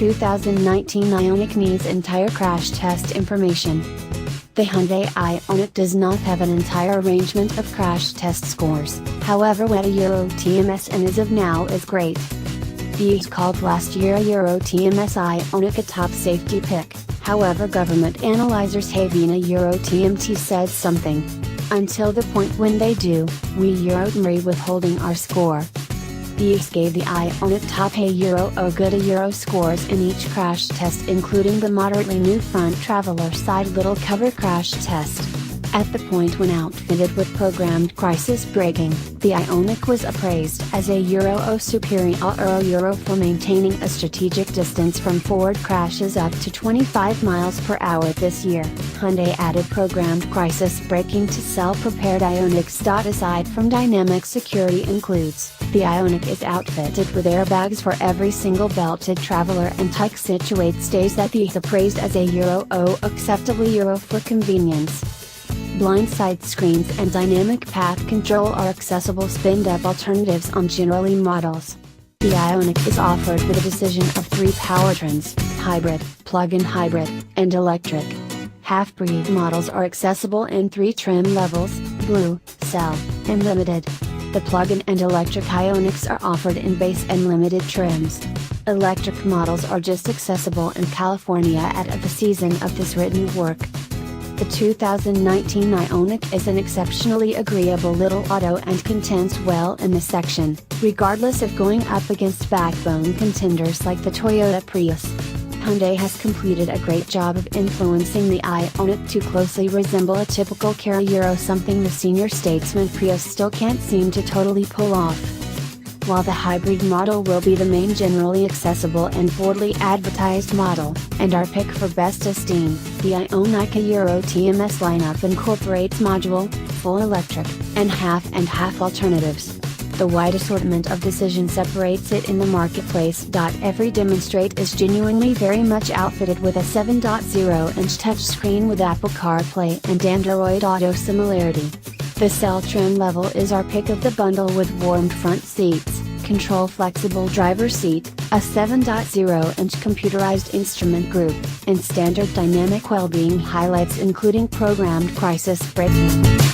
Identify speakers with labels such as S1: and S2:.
S1: 2019 Ioniq needs entire crash test information. The Hyundai Ioniq does not have an entire arrangement of crash test scores, however whatâ yearâ TMS and as of now is great. These called last year yearâ TMS Ioniq a top safety pick, however government analyzers havenâ yearâ TMT said something. Until the point when they do, we yearâ withholding our score. These gave the Ioniq top yearâ œGoodâ scores in each crash test including the moderately new front traveler side little cover crash test. At the point when outfitted with programmed crisis braking, the Ioniq was appraised as a œSuperiorâ for maintaining a strategic distance from forward crashes up to 25 miles per hour this year. Hyundai added programmed crisis braking to SEL-prepared Ioniqs.Aside from dynamic security includes. The Ioniq is outfitted with airbags for every single belted traveler and tyke situate stays that the appraised as a œAcceptableâ for convenience. Blindside screens and dynamic path control are accessible spin-up alternatives on generally models. The Ioniq is offered with a decision of 3 powertrains: hybrid, plug-in hybrid, and electric. Half-breed models are accessible in 3 trim levels: Blue, SEL, and Limited. The plug-in and electric Ioniqs are offered in base and limited trims. Electric models are just accessible in California at the season of this written work. The 2019 Ioniq is an exceptionally agreeable little auto and contends well in the section, regardless of going up against backbone contenders like the Toyota Prius. Hyundai has completed a great job of influencing the Ioniq to closely resemble a typical yearâ, something the senior statesman Prius still can't seem to totally pull off. While the hybrid model will be the main generally accessible and boldly advertised model, and our pick for best esteem, the Ioniq yearâ TMS lineup incorporates module, full electric, and half alternatives. The wide assortment of decision separates it in the marketplace. Every demonstrate is genuinely very much outfitted with a 7.0-inch touchscreen with Apple CarPlay and Android Auto similarity. The SEL trim level is our pick of the bundle with warmed front seats, control flexible driver seat, a 7.0-inch computerized instrument group, and standard dynamic well-being highlights including programmed crisis braking.